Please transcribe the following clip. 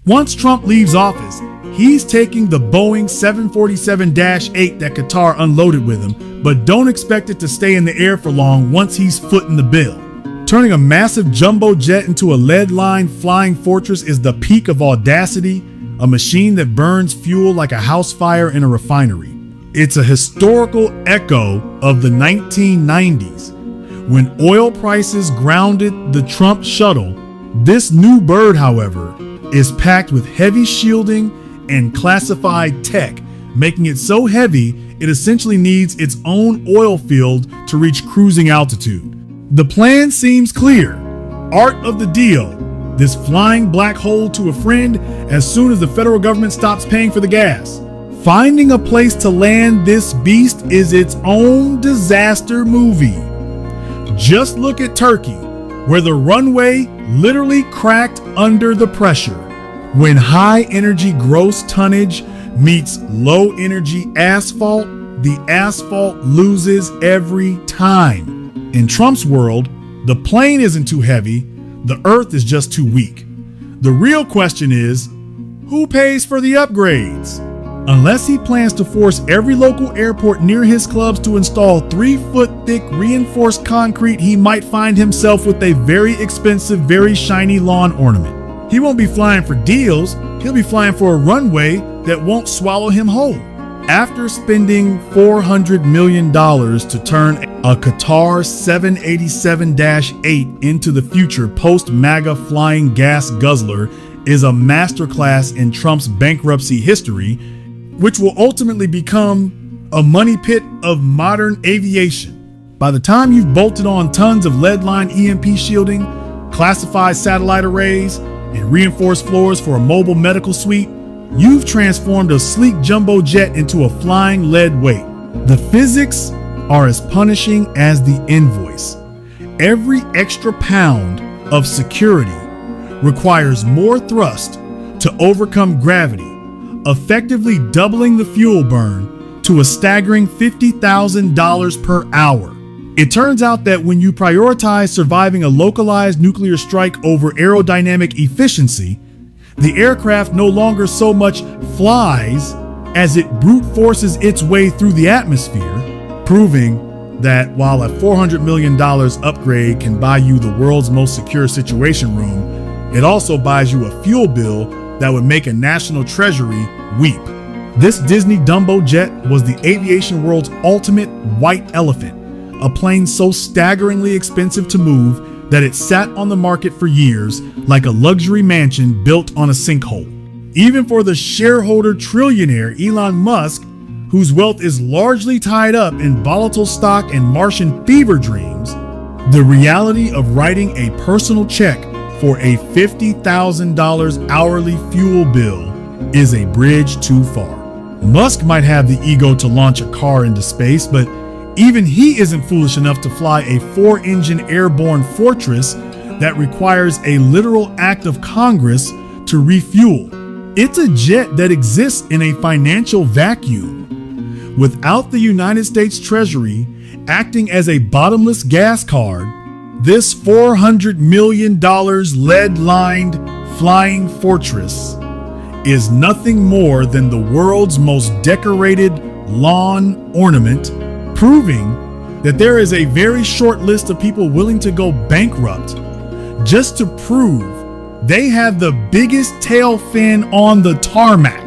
Once Trump leaves office, he's taking the Boeing 747-8 that Qatar unloaded with him, but don't expect it to stay in the air for long once he's footing the bill. Turning a massive jumbo jet into a lead-lined flying fortress is the peak of audacity, a machine that burns fuel like a house fire in a refinery. It's a historical echo of the 1990s, when oil prices grounded the Trump shuttle. This new bird, however, is packed with heavy shielding and classified tech, making it so heavy it essentially needs its own oil field to reach cruising altitude. The plan seems clear. Art of the deal: this flying black hole to a friend as soon as the federal government stops paying for the gas. Finding a place to land this beast is its own disaster movie. Just look at Turkey, where the runway literally cracked under the pressure. When high energy gross tonnage meets low energy asphalt, the asphalt loses every time. In Trump's world, the plane isn't too heavy, the earth is just too weak. The real question is, who pays for the upgrades? Unless he plans to force every local airport near his clubs to install 3-foot thick reinforced concrete, he might find himself with a very expensive, very shiny lawn ornament. He won't be flying for deals, he'll be flying for a runway that won't swallow him whole. After spending $400 million to turn a Qatar 787-8 into the future post-MAGA flying gas guzzler is a masterclass in Trump's bankruptcy history, which will ultimately become a money pit of modern aviation. By the time you've bolted on tons of lead-lined EMP shielding, classified satellite arrays, and reinforced floors for a mobile medical suite, you've transformed a sleek jumbo jet into a flying lead weight. The physics are as punishing as the invoice. Every extra pound of security requires more thrust to overcome gravity, effectively doubling the fuel burn to a staggering $50,000 per hour. It turns out that when you prioritize surviving a localized nuclear strike over aerodynamic efficiency, the aircraft no longer so much flies as it brute forces its way through the atmosphere, proving that while a $400 million upgrade can buy you the world's most secure situation room, it also buys you a fuel bill that would make a national treasury weep. This Disney Dumbo Jet was the aviation world's ultimate white elephant, a plane so staggeringly expensive to move that it sat on the market for years like a luxury mansion built on a sinkhole. Even for the shareholder trillionaire Elon Musk, whose wealth is largely tied up in volatile stock and Martian fever dreams, the reality of writing a personal check for a $50,000 hourly fuel bill is a bridge too far. Musk might have the ego to launch a car into space, but even he isn't foolish enough to fly a 4-engine airborne fortress that requires a literal act of Congress to refuel. It's a jet that exists in a financial vacuum. Without the United States Treasury acting as a bottomless gas card, this $400 million lead-lined flying fortress is nothing more than the world's most decorated lawn ornament, proving that there is a very short list of people willing to go bankrupt just to prove they have the biggest tail fin on the tarmac.